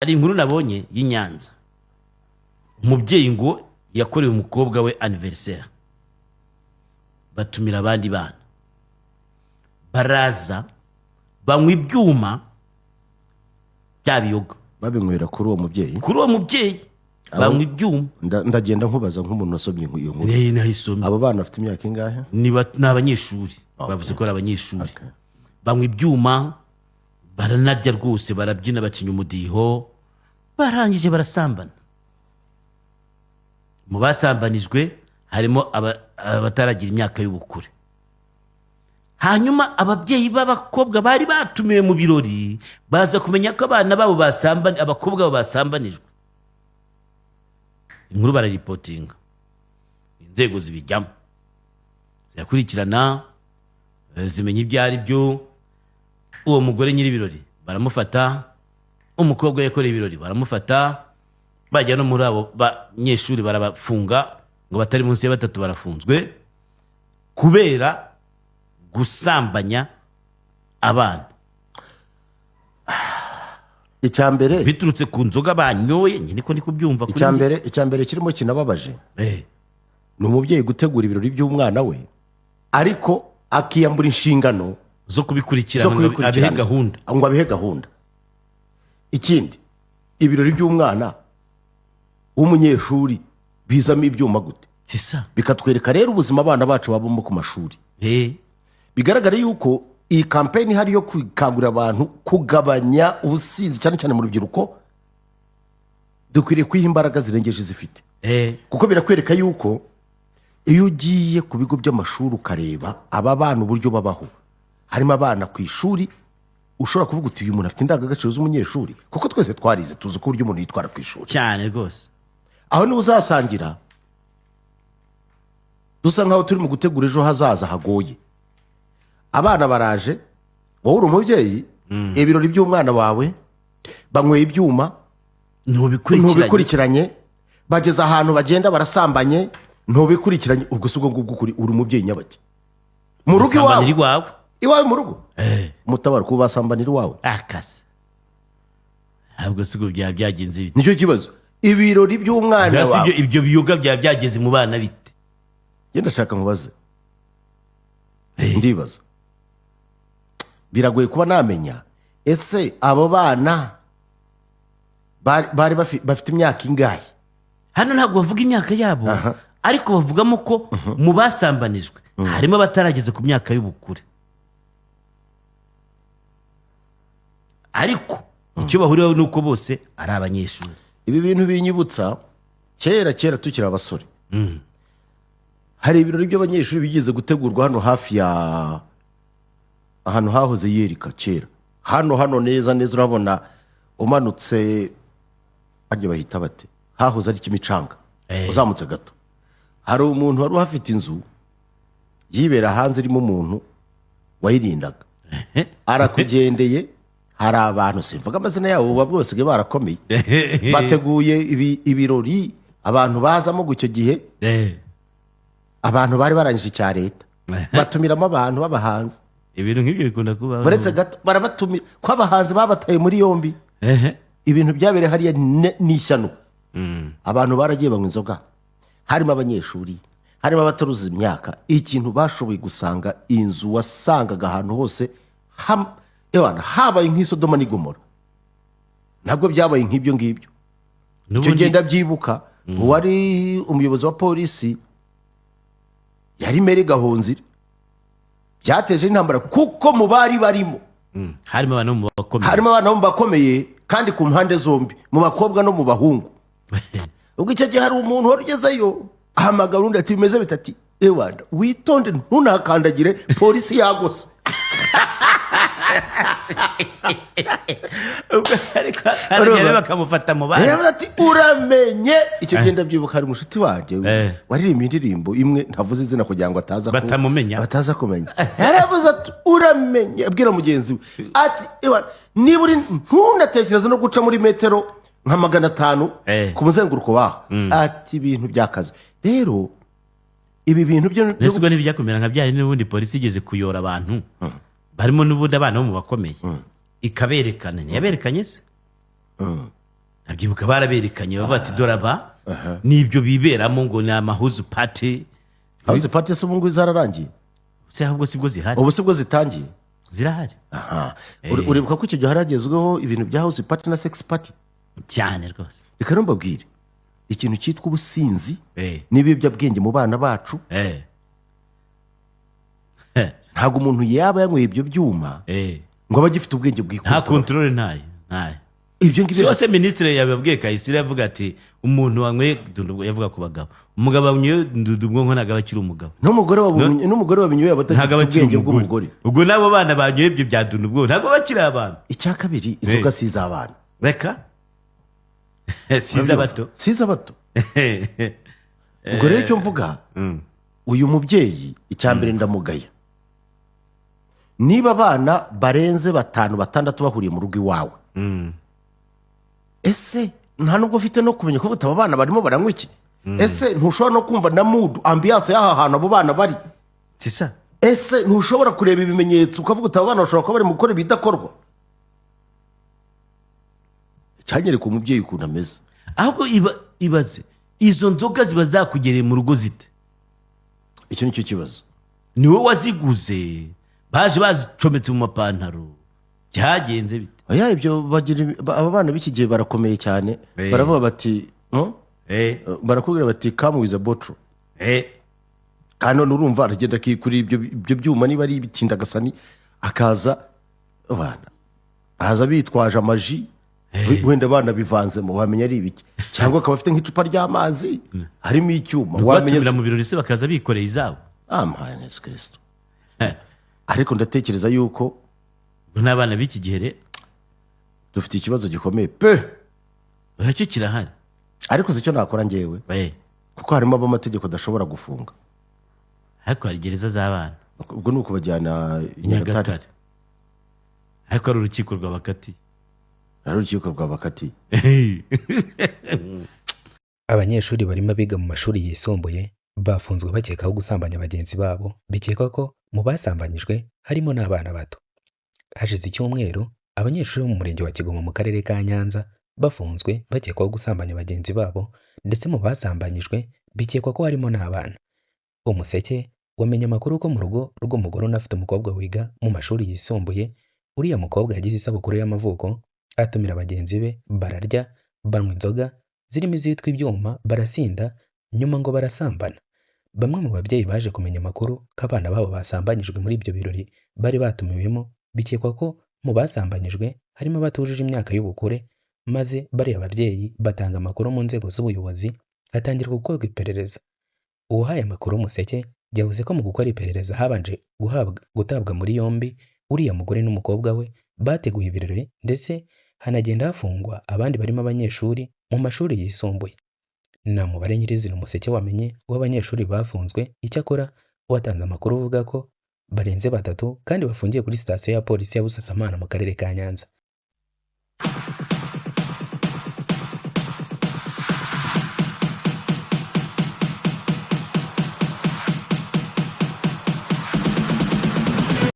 Hari inkuru nabonye y'Inyanza, umubyeyi ngo yakorewe umukobwa we anniversaire, batumira abandi bana, baraza banywa ibyuma bya biyoga, babinywera kuri uwo mubyeyi banywa ibyuma. Ndagenda nkubaza nk'umuntu wasomye iyo nkuru. Nahisomye. Abo bana bafite imyaka ingahe? Ni abanyeshuri. Bavuze ko ari abanyeshuri. Banywa ibyuma, baranarya rwose, barabyina, bacinya umudiho, barangije barasambana. Mu basambanijwe harimo abataragira imyaka y'ubukure. Hanyuma ababyeyi b'abakobwa bari batumiwe mu birori baza kumenya ko abana babo abakobwa babo basambanijwe. Inkuru bararipotinga, inzego zibijyamo zirakurikirana, zimenya ibyo ari byo. Uwo mugore nyiri ibirori baramufata, umukobwa yakoreye ibirori baramufata, bajya no muri abo banyeshuri barabafunga, ngo batari munsi ya 3 barafunzwe kubera gusambanya abana. Icyambere biturutse ku nzoga banyoye, nyine ko ndi kubyumva kuri icyambere kirimo kinababaje. Ni umubyeyi gutegura ibirori by'umwana we ariko akiyambura inshingano zo kubikurikirana, abihe gahunda. Ikindi, ibirori by'umwana w'umunyeshuri bizamo ibyuma gute? Sisa bikatwereka rero ubuzima abana bacu babamo ku mashuri. Bigaragara yuko iyi campaign hari yo kwikangurira abantu kugabanya ubusinzi cyane cyane mu rubyiruko. Dukwiriye kwiha imbaraga zirengeje zifite, kuko birakwereka yuko iyo ugiye ku bigo by'amashuri ukareba aba bana uburyo babaho, harimo abana ku ishuri ushobora kuvuga uti uyu muntu afite indangagaciro z'umunyeshuri, kuko twese twarize tuzi ko uburyo umuntu yitwara ku ishuri cyane rwose. Aho ni uzasangira dusa nkaho turi mu gutegura ejo hazaza hagoye. Abana baraje, wowe uri umubyeyi, ibirori by'umwana wawe banyweye ibyuma, ntubikurikiranye, bageze ahantu bagenda barasambanye, ntubikurikiranye. Ubwo si ubwo ngubwo uri umubyeyi nyabake mu rugo iwawe mu rugo mutabara kuba basambanira iwawe akazi. Ntabwo si ubwo byaba byagenze bite? Nicyo kibazo. Ibirori by'umwana wawe, ibyo biyoga byaba byageze mu bana bite? Genda shaka mubaze. Ndibaza, biragoye kuba namenya ese abo bana bari bafite imyaka ingahe. Hano ntabwo bavuga imyaka yabo, ariko bavugamo ko mu basambanijwe harimo abatarageze ku myaka y'ubukure. Ariko icyo bahuriyeho ni uko bose ari abanyeshuri. Ibi bintu binyibutsa kera tukiri abasore. Hari ibirori by'abanyeshuri bigeze gutegurwa hano hafi ya ahantu hahoze Yerika kera. Hano neza urabona umanutse ajye bahita bate, hahoze ari Kimicanga, uzamutse gato hari umuntu wari uhafite inzu yibera hanze, irimo umuntu wayirindaga. Arakugendeye, hari abantu simvuga amazina yabo bose barakomeye, bateguye ibirori abantu bazamo icyo gihe. Abantu bari barangije icya leta, batumiramo abantu b'abahanzi. Ibintu nk'ibyo bikunda kuba. Baretse gato barabatumira ko abahanzi babataye muri yombi. Ibintu byabereye hariya n'ishyano. Abantu baragiye banywa inzoga, harimo abanyeshuri, harimo abataruzi imyaka. Ikintu bashoboye gusanga inzu wasangaga ahantu hose habaye nk'Isodoma n'Igomora. Ntabwo byabaye nk'ibyo ngibyo. Icyo genda byibuka, uwari umuyobozi wa polisi yari Mary Gahonzire. Byateje intambara kuko mu bari barimo harimo abantu mu bakomeye kandi ku mpande zombi, mu bakobwa no mu bahungu. Ubwo icyo gihe hari umuntu wari ugezeyo ahamagara undi ati bimeze bitati, ewanda witonde ntunakandagire polisi yagose. Ariko bakamufata mu bana. Ati uramenye. Icyo genda byibuka, hari umushuti wanjye waririmba indirimbo imwe, ntavuze izina kugira ngo bataza kumenya. Yaravuze ati uramenye, abwira mugenzi we ati niba uri ntunatekereza no guca muri metero nka 500 ku muzenguruko waho. Ati ibintu byakaze. Rero ibi bintu byo nesubwo ntibyakomera nka byari n'ubundi polisi igeze kuyora abantu barimo n'ubundi abana bo mu bakomeye ikaberekana. Yaberekanye se ndabyibuka baraberekanye bavuga ati dore aba n'ibyo biberamo ngo ni amahuzu pati house party se ubu ngubu zararangiye se ahubwo sibwo zihari ubu sibwo zitangiye zirahari aha uribuka ko icyo gihe haragezweho ibintu bya house party na sex party cyane rwose reka rero mbabwire ikintu cyitwa ubusinzi Eh. n'ibiyobyabwenge mu bana bacu eh ntabwo umuntu yaba yanyweye ibyo byuma eh ngo abe agifite ubwenge nta bw'ikontorora kontrole ntayo ibyo ngibyo byose minisitiri yababwiye Kayisire yavuga ati umuntu wanyweye dundubwo yavuga ku bagabo umugabo wanyweye dundubwo nko ntabwo aba akiri umugabo n'umugore wabinyoye aba ntabwo adafite aba akiri ubwenge umugore bw'umugore ubwo n'abo bana banyoye ibyo bya dundubwo ntabwo bakiri abantu icya kabiri inzoga si iz'abana reka si iz'abato si iz'abato ubwo rero icyo mvuga uyu mubyeyi icya mbere ndamugaya niba abana barenze 5 6 bahuriye mu rugo iwawe ese nta nubwo ufite no kumenya ko aba bana barimo baranywa iki ese ntushobora no kumva na mood ambiance y'aha hantu abo bana bari sisa ese ntushobora kureba ibimenyetso ukavuga aba bana bashobora kuba bari mu gukora ibidakorwa cyanyereka umubyeyi ukuntu ameze ahubwo ibaze izo nzoga ziba zakugereye mu rugo zite icyo ni cyo kibazo ni wowe waziguze baje bazicometse mu mapantaro byagenze bite oya ibyo aba bana b'iki gihe barakomeye cyane baravuga bati barakubwira bati come with a bottle kandi none urumva aragenda kuri ibyo byuma niba ari ibitindagasani akaza abana baza bitwaje amaji wenda abana bivanzemo wamenya ari ibiki cyangwa akaba afite nk'icupa ry'amazi harimo icyuma watumira mu birori se bakaza bikoreye izabo amahane Yesu Kristo ariko ndatekereza yuko n'abana b'iki gihe rero dufite ikibazo gikomeye pe cyo kirahari ariko si cyo nakora ngewe kuko harimo amategeko adashobora gufunga ariko hari gereza z'abana ubwo ni ukubajyana i Nyagatare ariko hari urukiko rw'abakati abanyeshuri barimo biga mu mashuri yisumbuye bafunzwe bakekaho gusambanya bagenzi babo bikekwa ko mu basambanyijwe harimo n'abana bato hashize icyumweru abanyeshuri bo mu murenge wa Kigoma mu karere ka Nyanza bafunzwe bakekwaho gusambanya bagenzi babo ndetse mu basambanyijwe bikekwa ko harimo n'abana umuseke wamenye amakuru ko mu rugo rw'umugore unafite umukobwa wiga mu mashuri yisumbuye uriya mukobwa yagize isabukuru y'amavuko atumira bagenzi be bararya banywa inzoga zirimo izitwa ibyuma barasinda nyuma ngo barasambana bamwe mu babyeyi baje kumenya amakuru ko abana babo basambanyijwe muri ibyo birori bari batumiwemo bikekwa ko mu basambanyijwe harimo abatujuje imyaka y'ubukure maze bariya babyeyi batanga amakuru mu nzego z'ubuyobozi hatangira gukorwa iperereza uwahaye amakuru umuseke yavuze ko mu gukora iperereza habanje gutabwa muri yombi uriya mugore n'umukobwa we bateguye ibirori ndetse hanagenda hafungwa abandi barimo abanyeshuri mu mashuri yisumbuye nta mubare nyirizina umuseke wamenye w'abanyeshuri bafunzwe icyakora watanze amakuru uvuga ko barenze 3 kandi bafungiye kuri sitasiyo ya polisi ya Busasamana mu karere ka Nyanza